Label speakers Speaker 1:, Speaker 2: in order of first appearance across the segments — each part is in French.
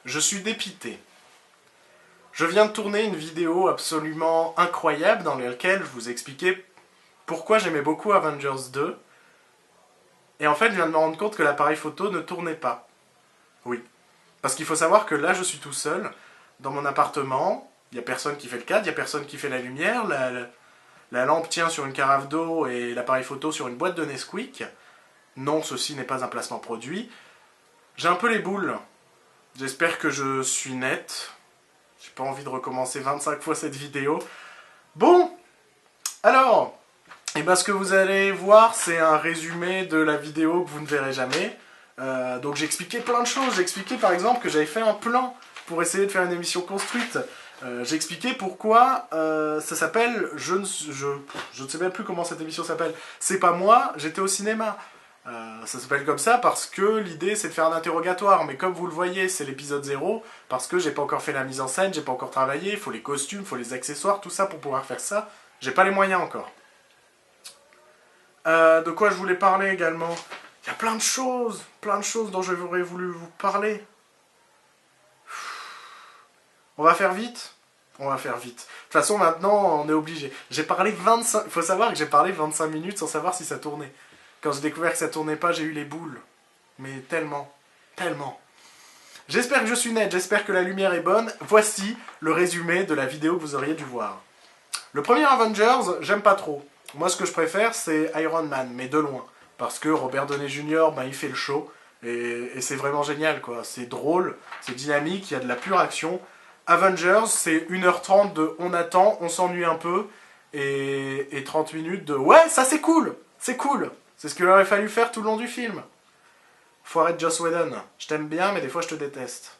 Speaker 1: Je suis dépité. Je viens de tourner une vidéo absolument incroyable dans laquelle je vous expliquais pourquoi j'aimais beaucoup Avengers 2. Et en fait, je viens de me rendre compte que l'appareil photo ne tournait pas. Oui. Parce qu'il faut savoir que là, je suis tout seul, dans mon appartement. Il n'y a personne qui fait le cadre, il n'y a personne qui fait la lumière. La lampe tient sur une carafe d'eau et l'appareil photo sur une boîte de Nesquik. Non, ceci n'est pas un placement produit. J'ai un peu les boules. J'espère que je suis net. J'ai pas envie de recommencer 25 fois cette vidéo. Bon, alors, ce que vous allez voir, c'est un résumé de la vidéo que vous ne verrez jamais. Donc j'ai expliqué plein de choses. J'ai expliqué par exemple que j'avais fait un plan pour essayer de faire une émission construite. J'ai expliqué pourquoi ça s'appelle... Je ne sais même plus comment cette émission s'appelle. C'est pas moi, j'étais au cinéma. Ça s'appelle comme ça parce que l'idée c'est de faire un interrogatoire, mais comme vous le voyez c'est l'épisode 0, parce que j'ai pas encore fait la mise en scène, j'ai pas encore travaillé, il faut les costumes, il faut les accessoires, tout ça pour pouvoir faire ça, j'ai pas les moyens encore. De quoi je voulais parler également? Il y a plein de choses dont j'aurais voulu vous parler. On va faire vite. On va faire vite. De toute façon maintenant on est obligé. J'ai parlé 25... Il faut savoir que j'ai parlé 25 minutes sans savoir si ça tournait. Quand j'ai découvert que ça tournait pas, j'ai eu les boules. Mais tellement, tellement. J'espère que je suis net, j'espère que la lumière est bonne. Voici le résumé de la vidéo que vous auriez dû voir. Le premier Avengers, j'aime pas trop. Moi, ce que je préfère, c'est Iron Man, mais de loin. Parce que Robert Downey Jr., il fait le show. Et c'est vraiment génial, quoi. C'est drôle, c'est dynamique, il y a de la pure action. Avengers, c'est 1h30 de on attend, on s'ennuie un peu. Et 30 minutes de ouais, ça c'est cool, c'est cool. C'est ce qu'il aurait fallu faire tout le long du film. Faut arrêter Joss Whedon. Je t'aime bien, mais des fois je te déteste.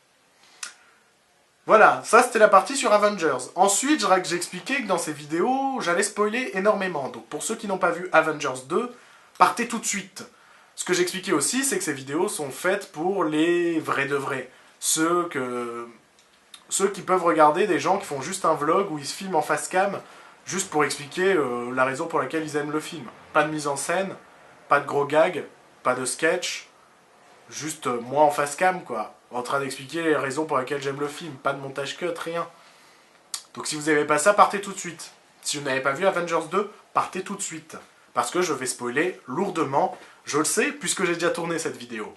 Speaker 1: Voilà, ça c'était la partie sur Avengers. Ensuite, j'ai expliqué que dans ces vidéos, j'allais spoiler énormément. Donc pour ceux qui n'ont pas vu Avengers 2, partez tout de suite. Ce que j'expliquais aussi, c'est que ces vidéos sont faites pour les vrais de vrais. Ceux qui peuvent regarder des gens qui font juste un vlog où ils se filment en face cam, juste pour expliquer la raison pour laquelle ils aiment le film. Pas de mise en scène, pas de gros gags, pas de sketch, juste moi en face cam, quoi. En train d'expliquer les raisons pour lesquelles j'aime le film. Pas de montage cut, rien. Donc si vous n'avez pas ça, partez tout de suite. Si vous n'avez pas vu Avengers 2, partez tout de suite. Parce que je vais spoiler lourdement. Je le sais, puisque j'ai déjà tourné cette vidéo.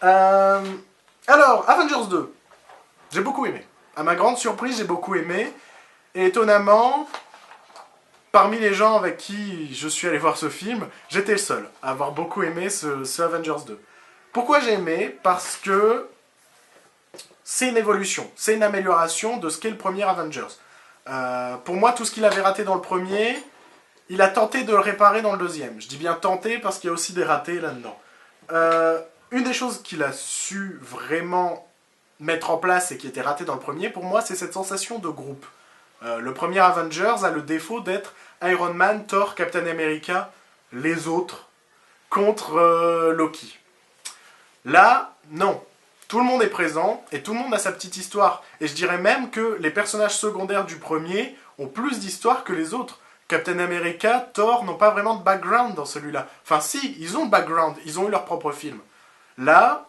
Speaker 1: Alors, Avengers 2. J'ai beaucoup aimé. À ma grande surprise, j'ai beaucoup aimé. Et étonnamment... Parmi les gens avec qui je suis allé voir ce film, j'étais le seul à avoir beaucoup aimé ce Avengers 2. Pourquoi j'ai aimé? Parce que c'est une évolution, c'est une amélioration de ce qu'est le premier Avengers. Pour moi, tout ce qu'il avait raté dans le premier, il a tenté de le réparer dans le deuxième. Je dis bien tenté parce qu'il y a aussi des ratés là-dedans. Une des choses qu'il a su vraiment mettre en place et qui était ratée dans le premier, pour moi, c'est cette sensation de groupe. Le premier Avengers a le défaut d'être Iron Man, Thor, Captain America, les autres, contre Loki. Là, non. Tout le monde est présent et tout le monde a sa petite histoire. Et je dirais même que les personnages secondaires du premier ont plus d'histoire que les autres. Captain America, Thor n'ont pas vraiment de background dans celui-là. Enfin si, ils ont de background, ils ont eu leur propre film. Là,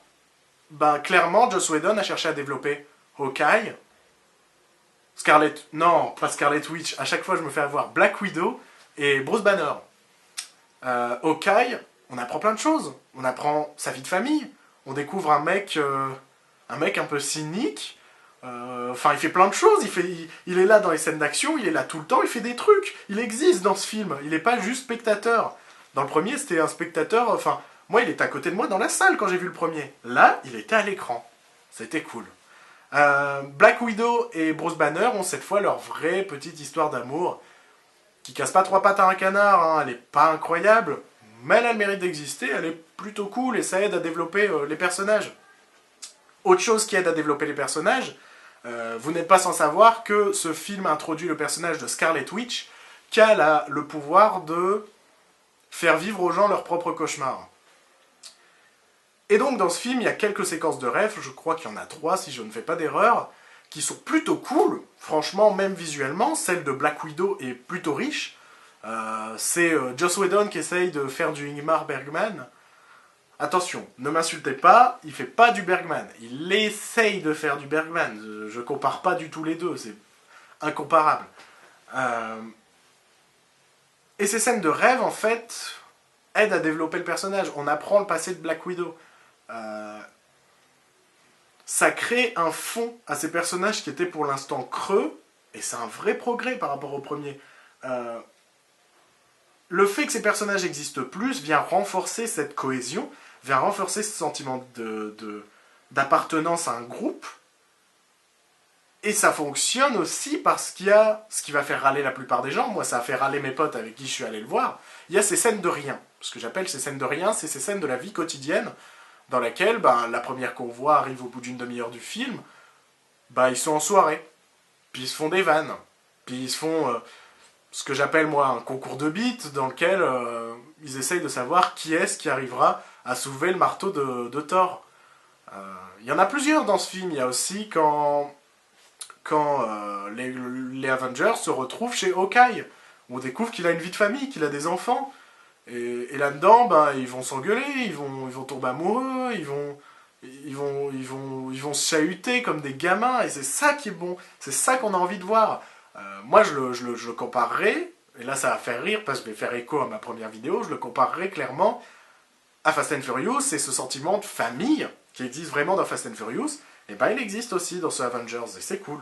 Speaker 1: clairement, Joss Whedon a cherché à développer Hawkeye, non, pas Scarlet Witch, à chaque fois je me fais avoir, Black Widow et Bruce Banner. Hawkeye, on apprend plein de choses. On apprend sa vie de famille, on découvre un mec un peu cynique. Il fait plein de choses, il est là dans les scènes d'action, il est là tout le temps, il fait des trucs. Il existe dans ce film, il n'est pas juste spectateur. Dans le premier, c'était un spectateur, moi il était à côté de moi dans la salle quand j'ai vu le premier. Là, il était à l'écran. C'était cool. Black Widow et Bruce Banner ont cette fois leur vraie petite histoire d'amour qui casse pas trois pattes à un canard, hein. Elle est pas incroyable, mais elle a le mérite d'exister, elle est plutôt cool et ça aide à développer les personnages. Autre chose qui aide à développer les personnages, vous n'êtes pas sans savoir que ce film introduit le personnage de Scarlet Witch qui a le pouvoir de faire vivre aux gens leurs propres cauchemars. Et donc dans ce film, il y a quelques séquences de rêves, je crois qu'il y en a 3 si je ne fais pas d'erreur, qui sont plutôt cool, franchement, même visuellement. Celle de Black Widow est plutôt riche. C'est Joss Whedon qui essaye de faire du Ingmar Bergman. Attention, ne m'insultez pas, il fait pas du Bergman. Il essaye de faire du Bergman. Je compare pas du tout les deux, c'est incomparable. Et ces scènes de rêve, en fait, aident à développer le personnage. On apprend le passé de Black Widow. Ça crée un fond à ces personnages qui étaient pour l'instant creux, et c'est un vrai progrès par rapport au premier. Le fait que ces personnages existent plus vient renforcer cette cohésion, vient renforcer ce sentiment d'appartenance à un groupe, et ça fonctionne aussi parce qu'il y a ce qui va faire râler la plupart des gens. Moi, ça a fait râler mes potes avec qui je suis allé le voir. Il y a ces scènes de rien. Ce que j'appelle ces scènes de rien, c'est ces scènes de la vie quotidienne dans laquelle la première qu'on voit arrive au bout d'une demi-heure du film. Ils sont en soirée. Puis ils se font des vannes. Puis ils se font ce que j'appelle moi un concours de beats dans lequel ils essayent de savoir qui est-ce qui arrivera à soulever le marteau de Thor. Il y en a plusieurs dans ce film. Il y a aussi quand les Avengers se retrouvent chez Hawkeye. On découvre qu'il a une vie de famille, qu'il a des enfants. Et là-dedans, ils vont s'engueuler, ils vont tomber amoureux, ils vont se chahuter comme des gamins. Et c'est ça qui est bon. C'est ça qu'on a envie de voir. Moi, je le comparerais, et là ça va faire rire parce que je vais faire écho à ma première vidéo, je le comparerais clairement à Fast and Furious, et ce sentiment de famille qui existe vraiment dans Fast and Furious, et il existe aussi dans ce Avengers, et c'est cool.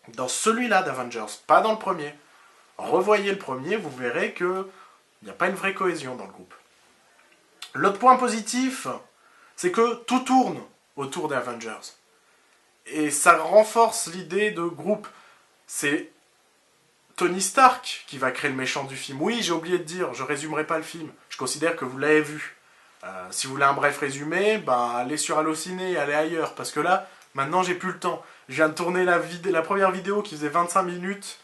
Speaker 1: Dans celui-là d'Avengers, pas dans le premier. Revoyez le premier, vous verrez que il n'y a pas une vraie cohésion dans le groupe. L'autre point positif, c'est que tout tourne autour des Avengers. Et ça renforce l'idée de groupe. C'est Tony Stark qui va créer le méchant du film. Oui, j'ai oublié de dire, je résumerai pas le film. Je considère que vous l'avez vu. Si vous voulez un bref résumé, allez sur Allociné, allez ailleurs. Parce que là, maintenant, j'ai plus le temps. Je viens de tourner la première vidéo qui faisait 25 minutes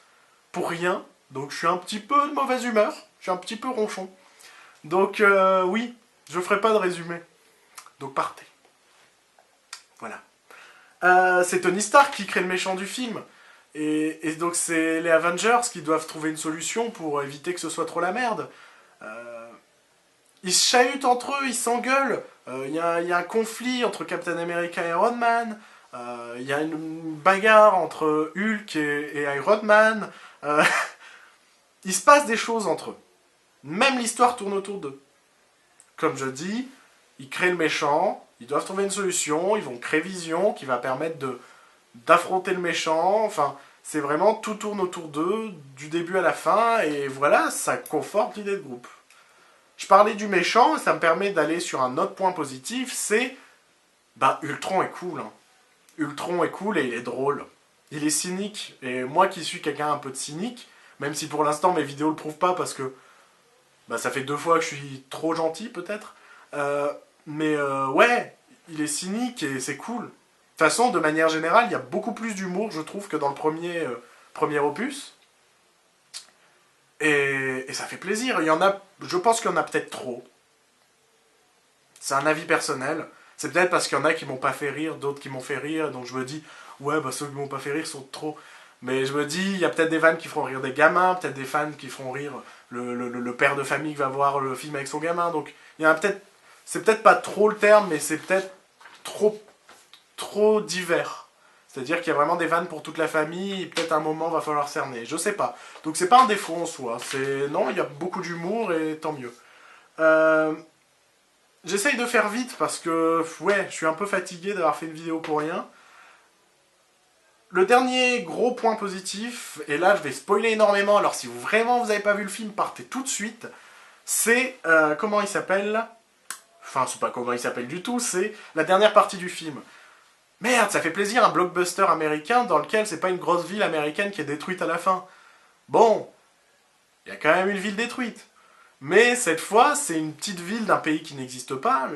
Speaker 1: pour rien. Donc je suis un petit peu de mauvaise humeur. Je suis un petit peu ronchon. Donc oui, je ferai pas de résumé. Donc partez. Voilà. C'est Tony Stark qui crée le méchant du film. Et donc c'est les Avengers qui doivent trouver une solution pour éviter que ce soit trop la merde. Ils se chahutent entre eux, ils s'engueulent. Il y a un conflit entre Captain America et Iron Man. Il y a une bagarre entre Hulk et Iron Man. Il se passe des choses entre eux. Même l'histoire tourne autour d'eux. Comme je dis, ils créent le méchant, ils doivent trouver une solution, ils vont créer Vision qui va permettre d'affronter le méchant. Enfin, c'est vraiment tout tourne autour d'eux, du début à la fin, et voilà, ça conforte l'idée de groupe. Je parlais du méchant, ça me permet d'aller sur un autre point positif, c'est Ultron est cool. Hein. Ultron est cool et il est drôle. Il est cynique, et moi qui suis quelqu'un un peu de cynique, même si pour l'instant mes vidéos le prouvent pas parce que ça fait 2 fois que je suis trop gentil peut-être. Ouais, il est cynique et c'est cool. De toute façon, de manière générale, il y a beaucoup plus d'humour, je trouve, que dans le premier opus. Et ça fait plaisir. Je pense qu'il y en a peut-être trop. C'est un avis personnel. C'est peut-être parce qu'il y en a qui m'ont pas fait rire, d'autres qui m'ont fait rire, donc je me dis, ouais, ceux qui m'ont pas fait rire sont trop. Mais je me dis, il y a peut-être des fans qui feront rire des gamins, peut-être des fans qui feront rire le père de famille qui va voir le film avec son gamin. Donc, il y en a peut-être. C'est peut-être pas trop le terme, mais c'est peut-être trop divers. C'est-à-dire qu'il y a vraiment des vannes pour toute la famille, et peut-être à un moment va falloir cerner. Je sais pas. Donc c'est pas un défaut en soi. Non, il y a beaucoup d'humour et tant mieux. J'essaye de faire vite parce que, ouais, je suis un peu fatigué d'avoir fait une vidéo pour rien. Le dernier gros point positif, et là je vais spoiler énormément, alors si vraiment vous n'avez pas vu le film, partez tout de suite. C'est, comment il s'appelle ? Enfin, c'est pas comment il s'appelle du tout, c'est la dernière partie du film. Merde, ça fait plaisir, un blockbuster américain dans lequel c'est pas une grosse ville américaine qui est détruite à la fin. Bon, il y a quand même une ville détruite. Mais cette fois, c'est une petite ville d'un pays qui n'existe pas,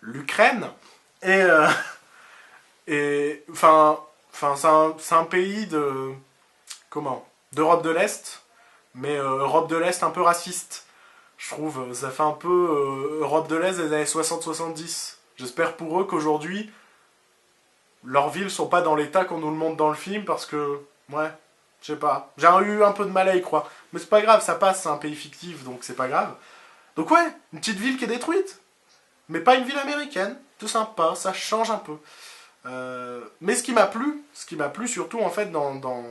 Speaker 1: l'Ukraine. C'est un pays d'Europe de l'Est, mais Europe de l'Est un peu raciste. Je trouve, ça fait un peu Europe de l'Est des années 60-70. J'espère pour eux qu'aujourd'hui, leurs villes sont pas dans l'état qu'on nous le montre dans le film, parce que, ouais, Je sais pas. J'ai eu un peu de mal à y croire. Mais c'est pas grave, ça passe, c'est un pays fictif, donc c'est pas grave. Donc ouais, une petite ville qui est détruite. Mais pas une ville américaine. Tout sympa, ça change un peu. Mais ce qui m'a plu surtout en fait dans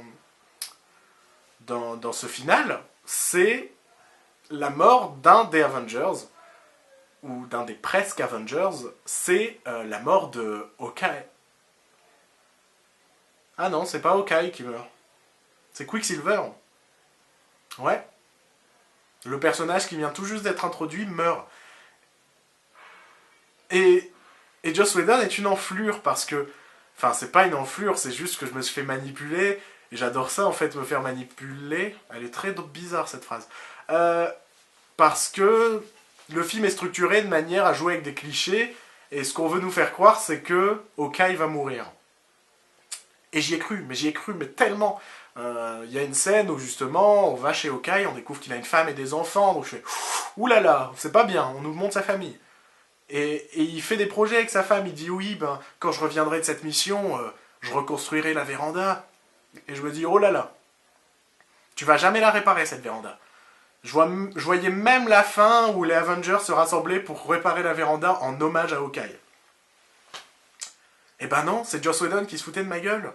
Speaker 1: ce final, c'est la mort d'un des Avengers, ou d'un des presque Avengers, c'est la mort de Hawkeye. Ah non, c'est pas Hawkeye qui meurt. C'est Quicksilver. Ouais. Le personnage qui vient tout juste d'être introduit meurt. Et, et Joss Whedon est une enflure parce que... Enfin, c'est pas une enflure, c'est juste que je me suis fait manipuler. Et j'adore ça, en fait, me faire manipuler. Elle est très bizarre, cette phrase. Parce que le film est structuré de manière à jouer avec des clichés. Et ce qu'on veut nous faire croire, c'est que Hawkeye va mourir. Et j'y ai cru, mais tellement. Il y a une scène où justement, on va chez Hawkeye, on découvre qu'il a une femme et des enfants. Donc je fais, oulala, c'est pas bien, on nous montre sa famille. Et il fait des projets avec sa femme, il dit oui, ben, quand je reviendrai de cette mission, je reconstruirai la véranda. Et je me dis, oh là là, tu vas jamais la réparer cette véranda. Je voyais même la fin où les Avengers se rassemblaient pour réparer la véranda en hommage à Hawkeye. Et ben non, c'est Joss Whedon qui se foutait de ma gueule.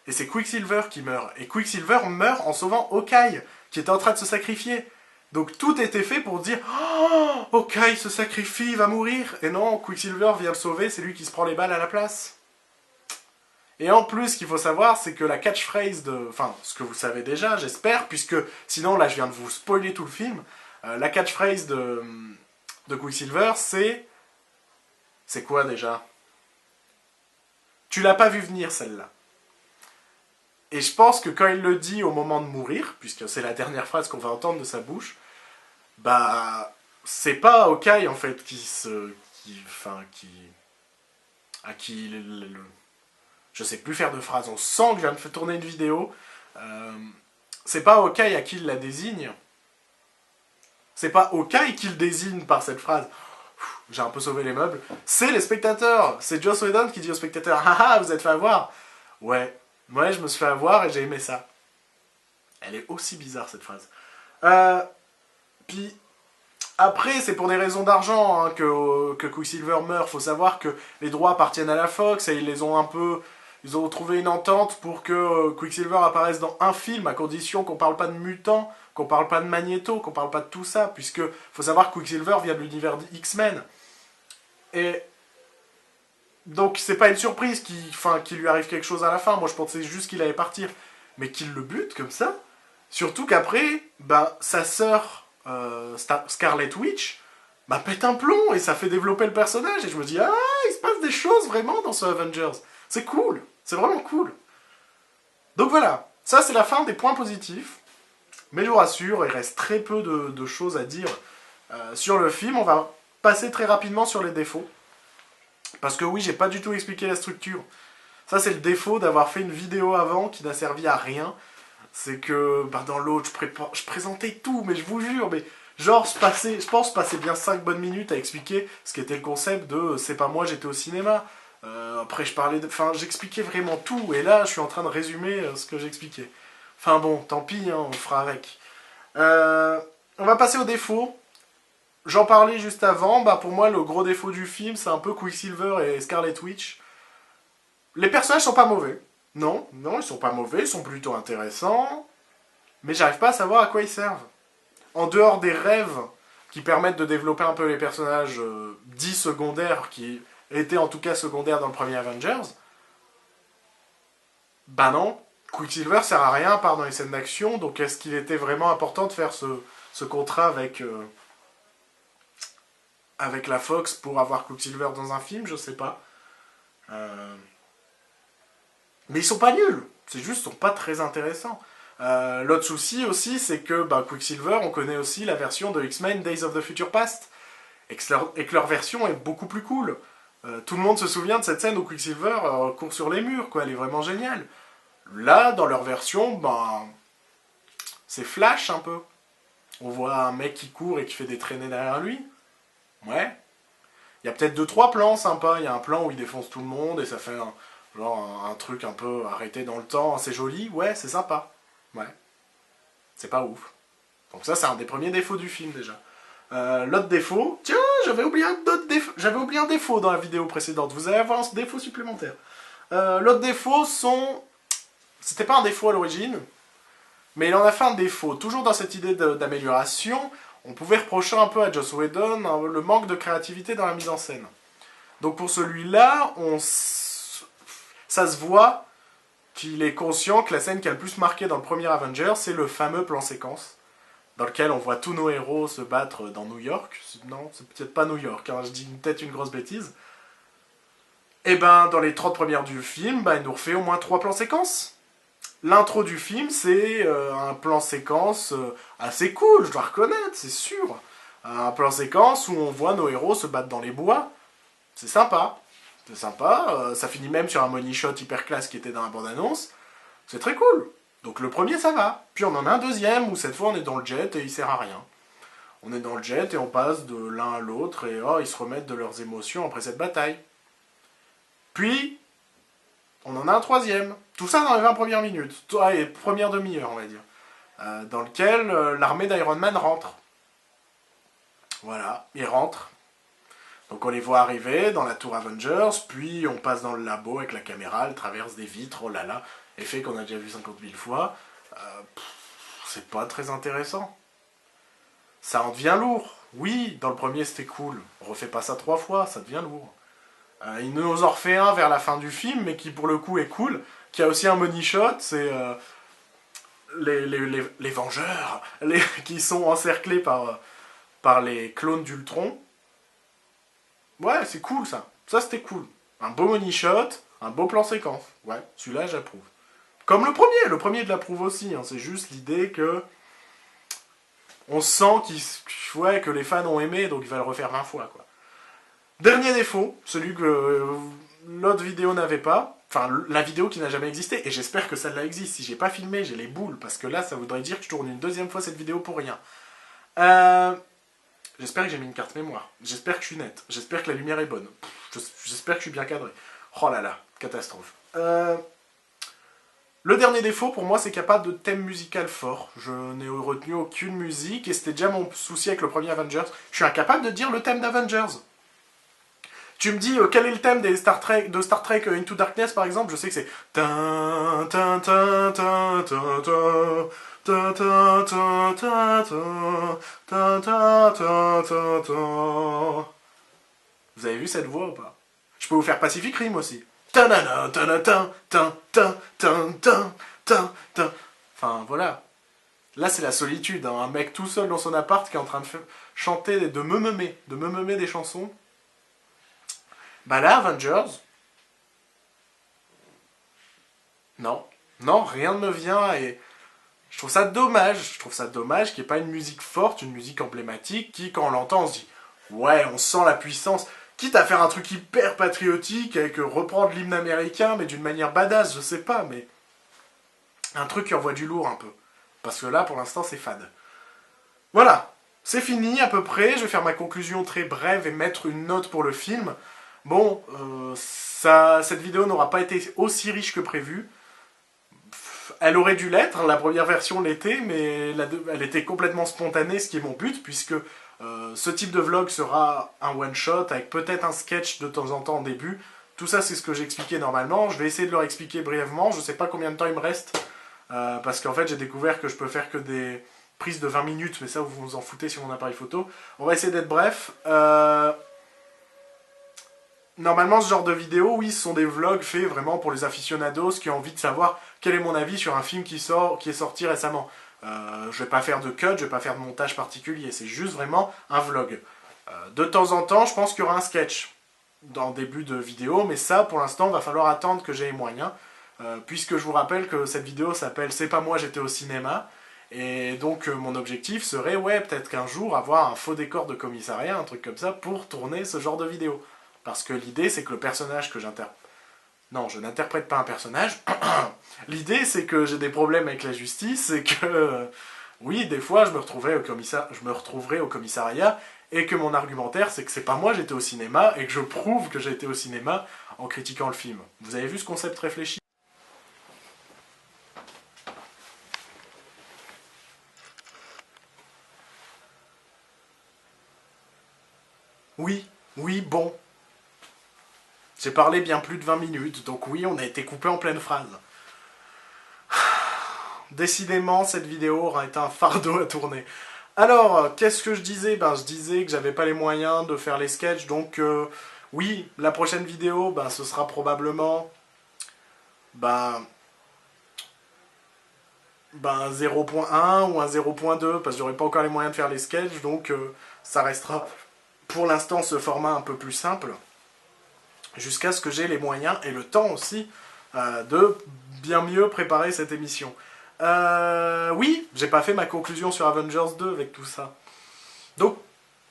Speaker 1: Et c'est Quicksilver qui meurt. Et Quicksilver meurt en sauvant Hawkeye, qui était en train de se sacrifier. Donc tout était fait pour dire oh, Hawkeye se sacrifie, il va mourir. Et non, Quicksilver vient le sauver, c'est lui qui se prend les balles à la place. Et en plus, ce qu'il faut savoir, c'est que la catchphrase de... Enfin, ce que vous savez déjà, j'espère, puisque sinon, là, je viens de vous spoiler tout le film. La catchphrase de Quicksilver, c'est... C'est quoi, déjà? Tu l'as pas vu venir, celle-là. Et je pense que quand il le dit au moment de mourir, puisque c'est la dernière phrase qu'on va entendre de sa bouche, bah... C'est pas Hawkeye, en fait, à qui je sais plus faire de phrase. On sent que je viens de faire tourner une vidéo. C'est pas Hawkeye à qui il la désigne. C'est pas Hawkeye qui le désigne par cette phrase. J'ai un peu sauvé les meubles. C'est les spectateurs. C'est Joss Whedon qui dit aux spectateurs haha, vous êtes fait avoir. Ouais, je me suis fait avoir et j'ai aimé ça. Elle est aussi bizarre cette phrase. Puis après, c'est pour des raisons d'argent hein, que Quicksilver meurt. Faut savoir que les droits appartiennent à la Fox et ils les ont un peu... Ils ont trouvé une entente pour que Quicksilver apparaisse dans un film, à condition qu'on parle pas de mutants, qu'on parle pas de Magneto, qu'on parle pas de tout ça, puisque faut savoir que Quicksilver vient de l'univers X-Men. Et donc c'est pas une surprise qu'il lui arrive quelque chose à la fin. Moi je pensais juste qu'il allait partir, mais qu'il le bute comme ça. Surtout qu'après, bah, sa sœur Scarlet Witch pète un plomb et ça fait développer le personnage. Et je me dis ah, il se passe des choses vraiment dans ce Avengers. C'est cool. C'est vraiment cool. Donc voilà, ça c'est la fin des points positifs. Mais je vous rassure, il reste très peu de choses à dire sur le film. On va passer très rapidement sur les défauts. Parce que oui, j'ai pas du tout expliqué la structure. Ça c'est le défaut d'avoir fait une vidéo avant qui n'a servi à rien. C'est que dans l'autre, je présentais tout, mais je vous jure, mais genre je pense passer bien 5 bonnes minutes à expliquer ce qu'était le concept de c'est pas moi, j'étais au cinéma. Après, j'expliquais vraiment tout, et là, je suis en train de résumer ce que j'expliquais. Enfin bon, tant pis, hein, on fera avec. On va passer aux défauts. J'en parlais juste avant, pour moi, le gros défaut du film, c'est un peu Quicksilver et Scarlet Witch. Les personnages sont pas mauvais. Non, ils sont pas mauvais, ils sont plutôt intéressants. Mais j'arrive pas à savoir à quoi ils servent. En dehors des rêves qui permettent de développer un peu les personnages dits secondaires, qui était en tout cas secondaire dans le premier Avengers, non, Quicksilver sert à rien à part dans les scènes d'action, donc est-ce qu'il était vraiment important de faire ce contrat avec la Fox pour avoir Quicksilver dans un film? Je sais pas. Mais ils sont pas nuls, c'est juste qu'ils sont pas très intéressants. L'autre souci aussi, c'est que Quicksilver, on connaît aussi la version de X-Men Days of the Future Past, et que leur version est beaucoup plus cool. Tout le monde se souvient de cette scène où Quicksilver court sur les murs, quoi. Elle est vraiment géniale. Là, dans leur version, c'est Flash un peu. On voit un mec qui court et qui fait des traînées derrière lui. Ouais. Il y a peut-être 2-3 plans sympas. Il y a un plan où il défonce tout le monde et ça fait un truc un peu arrêté dans le temps, assez joli. Ouais, c'est sympa. Ouais. C'est pas ouf. Donc ça, c'est un des premiers défauts du film, déjà. L'autre défaut... Tiens, j'avais oublié un défaut dans la vidéo précédente. Vous allez avoir un défaut supplémentaire. L'autre défaut sont... C'était pas un défaut à l'origine, mais il en a fait un défaut. Toujours dans cette idée d'amélioration, on pouvait reprocher un peu à Joss Whedon hein, le manque de créativité dans la mise en scène. Donc pour celui-là, ça se voit qu'il est conscient que la scène qui a le plus marqué dans le premier Avengers, c'est le fameux plan séquence, dans lequel on voit tous nos héros se battre dans New York. Non, c'est peut-être pas New York, hein, je dis peut-être une grosse bêtise. Et ben, dans les 30 premières du film, il nous refait au moins 3 plans séquences. L'intro du film, c'est un plan séquence assez cool, je dois reconnaître, c'est sûr. Un plan séquence où on voit nos héros se battre dans les bois. C'est sympa. C'est sympa. Ça finit même sur un money shot hyper classe qui était dans la bande-annonce. C'est très cool. Donc le premier, ça va. Puis on en a un deuxième où cette fois on est dans le jet et il sert à rien. On est dans le jet et on passe de l'un à l'autre et ils se remettent de leurs émotions après cette bataille. Puis, on en a un troisième. Tout ça dans les 20 premières minutes. Et première demi-heure, on va dire. Dans lequel l'armée d'Iron Man rentre. Voilà, ils rentrent. Donc on les voit arriver dans la tour Avengers, puis on passe dans le labo avec la caméra, elle traverse des vitres, oh là là, effet qu'on a déjà vu 50 000 fois. C'est pas très intéressant. Ça en devient lourd. Oui, dans le premier c'était cool. On refait pas ça 3 fois, ça devient lourd. Il nous en refait un vers la fin du film, mais qui pour le coup est cool, qui a aussi un money shot, c'est les Vengeurs, qui sont encerclés par les clones d'Ultron. Ouais, c'est cool ça. Ça c'était cool. Un beau money shot, un beau plan séquence. Ouais, celui-là j'approuve. Comme le premier je l'approuve aussi. Hein. C'est juste l'idée que on sent que les fans ont aimé, donc il va le refaire 20 fois quoi. Dernier défaut, celui que l'autre vidéo n'avait pas, enfin la vidéo qui n'a jamais existé, et j'espère que celle-là existe. Si j'ai pas filmé, j'ai les boules, parce que là ça voudrait dire que je tourne une deuxième fois cette vidéo pour rien. J'espère que j'ai mis une carte mémoire. J'espère que je suis net. J'espère que la lumière est bonne. J'espère que je suis bien cadré. Oh là là, catastrophe. Le dernier défaut pour moi, c'est qu'il n'y a pas de thème musical fort. Je n'ai retenu aucune musique et c'était déjà mon souci avec le premier Avengers. Je suis incapable de dire le thème d'Avengers. Tu me dis quel est le thème de Star Trek Into Darkness par exemple, je sais que c'est vous avez vu cette voix ou pas? Je peux vous faire Pacific Rim aussi. Enfin voilà. Là c'est la solitude, hein. Un mec tout seul dans son appart qui est en train de chanter, de me des chansons. Bah là, Avengers... Non, rien ne me vient et... Je trouve ça dommage. Je trouve ça dommage qu'il n'y ait pas une musique forte, une musique emblématique qui, quand on l'entend, on se dit ouais, on sent la puissance. Quitte à faire un truc hyper patriotique avec reprendre l'hymne américain, mais d'une manière badass, je sais pas, mais un truc qui envoie du lourd un peu. Parce que là, pour l'instant, c'est fade. Voilà, c'est fini à peu près. Je vais faire ma conclusion très brève et mettre une note pour le film. Bon, cette vidéo n'aura pas été aussi riche que prévu. Elle aurait dû l'être, la première version l'était, mais elle était complètement spontanée, ce qui est mon but, puisque ce type de vlog sera un one-shot, avec peut-être un sketch de temps en temps en début. Tout ça, c'est ce que j'ai expliqué normalement. Je vais essayer de leur expliquer brièvement. Je sais pas combien de temps il me reste, parce qu'en fait, j'ai découvert que je peux faire que des prises de 20 minutes, mais ça, vous vous en foutez sur mon appareil photo. On va essayer d'être bref. Normalement, ce genre de vidéos, oui, ce sont des vlogs faits vraiment pour les aficionados qui ont envie de savoir quel est mon avis sur un film qui est sorti récemment. Je vais pas faire de cut, je vais pas faire de montage particulier, c'est juste vraiment un vlog. De temps en temps, je pense qu'il y aura un sketch dans le début de vidéo, mais ça, pour l'instant, va falloir attendre que j'ai les moyens, puisque je vous rappelle que cette vidéo s'appelle « C'est pas moi, j'étais au cinéma », et donc mon objectif serait, ouais, peut-être qu'un jour, avoir un faux décor de commissariat, un truc comme ça, pour tourner ce genre de vidéo. Parce que l'idée, c'est que le personnage que j'interprète... Non, je n'interprète pas un personnage. L'idée, c'est que j'ai des problèmes avec la justice, et que... oui, des fois, je me retrouverai au commissariat, et que mon argumentaire, c'est que c'est pas moi, j'étais au cinéma, et que je prouve que j'ai été au cinéma en critiquant le film. Vous avez vu ce concept réfléchi? Oui, oui, bon. J'ai parlé bien plus de 20 minutes, donc oui, on a été coupé en pleine phrase. Décidément, cette vidéo aura été un fardeau à tourner. Alors, qu'est-ce que je disais? Ben, je disais que j'avais pas les moyens de faire les sketchs, donc oui, la prochaine vidéo, ben, ce sera probablement ben, 0.1 ou un 0.2, parce que j'aurai pas encore les moyens de faire les sketchs, donc ça restera pour l'instant ce format un peu plus simple, jusqu'à ce que j'ai les moyens et le temps aussi de bien mieux préparer cette émission. Oui, j'ai pas fait ma conclusion sur Avengers 2 avec tout ça. Donc,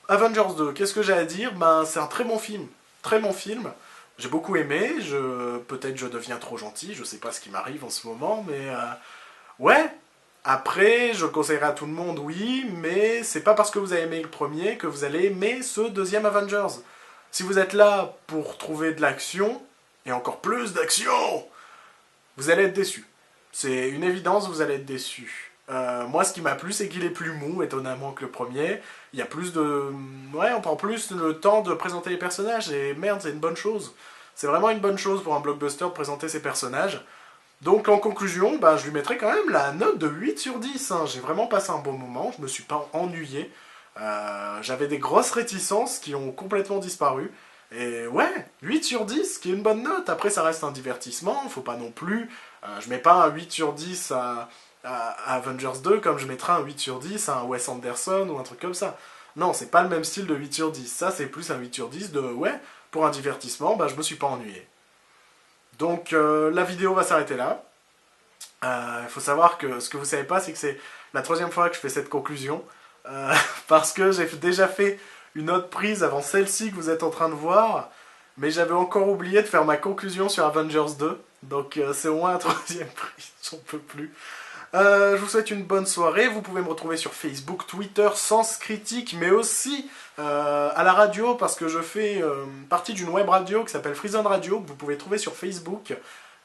Speaker 1: Avengers 2, qu'est-ce que j'ai à dire? Ben, c'est un très bon film. Très bon film. J'ai beaucoup aimé. Peut-être je deviens trop gentil. Je sais pas ce qui m'arrive en ce moment, mais ouais. Après, je le conseillerais à tout le monde, oui, mais c'est pas parce que vous avez aimé le premier que vous allez aimer ce deuxième Avengers. Si vous êtes là pour trouver de l'action, et encore plus d'action, vous allez être déçu. C'est une évidence, vous allez être déçu. Moi, ce qui m'a plu, c'est qu'il est plus mou, étonnamment, que le premier. Il y a plus de... Ouais, on prend plus le temps de présenter les personnages, et merde, c'est une bonne chose. C'est vraiment une bonne chose pour un blockbuster de présenter ses personnages. Donc, en conclusion, bah, je lui mettrai quand même la note de 8 sur 10. Hein. J'ai vraiment passé un bon moment, je me suis pas ennuyé. J'avais des grosses réticences qui ont complètement disparu. Et ouais, 8 sur 10, qui est une bonne note. Après, ça reste un divertissement, faut pas non plus... je mets pas un 8 sur 10 à Avengers 2 comme je mettrais un 8 sur 10 à un Wes Anderson ou un truc comme ça. Non, c'est pas le même style de 8 sur 10. Ça, c'est plus un 8 sur 10 de... Ouais, pour un divertissement, bah, je me suis pas ennuyé. Donc, la vidéo va s'arrêter là. Il faut savoir que ce que vous savez pas, c'est que c'est la troisième fois que je fais cette conclusion. Parce que j'ai déjà fait une autre prise avant celle-ci que vous êtes en train de voir. Mais j'avais encore oublié de faire ma conclusion sur Avengers 2. Donc c'est au moins la troisième prise, j'en peux plus. Je vous souhaite une bonne soirée. Vous pouvez me retrouver sur Facebook, Twitter, Sens Critique, mais aussi à la radio, parce que je fais partie d'une web radio qui s'appelle Freezone Radio, que vous pouvez trouver sur Facebook.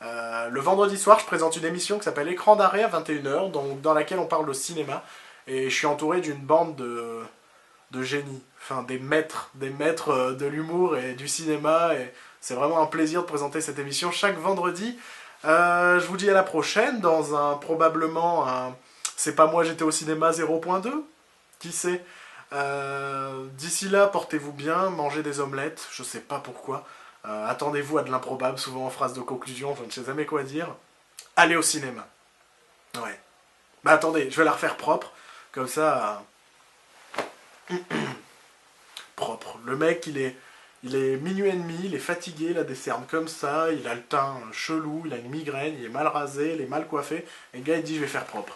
Speaker 1: Le vendredi soir, je présente une émission qui s'appelle Écran d'arrêt à 21h, dans laquelle on parle de cinéma. Et je suis entouré d'une bande de génies, enfin des maîtres de l'humour et du cinéma. Et c'est vraiment un plaisir de présenter cette émission chaque vendredi. Je vous dis à la prochaine dans probablement un C'est pas moi j'étais au cinéma 0.2, qui sait. D'ici là, portez-vous bien, mangez des omelettes, je sais pas pourquoi. Attendez-vous à de l'improbable, souvent en phrase de conclusion, je ne sais jamais quoi dire. Allez au cinéma. Ouais. Bah attendez, je vais la refaire propre, comme ça... propre. Le mec, il est minuit et demi, il est fatigué, il a des cernes comme ça, il a le teint chelou, il a une migraine, il est mal rasé, il est mal coiffé, et le gars il dit je vais faire propre.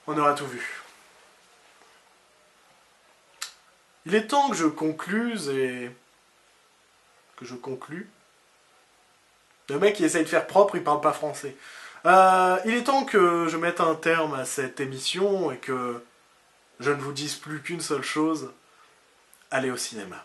Speaker 1: On aura tout vu. Il est temps que je concluse et... que je conclue. Le mec qui essaye de faire propre, il parle pas français. Il est temps que je mette un terme à cette émission et que je ne vous dise plus qu'une seule chose. Allez au cinéma.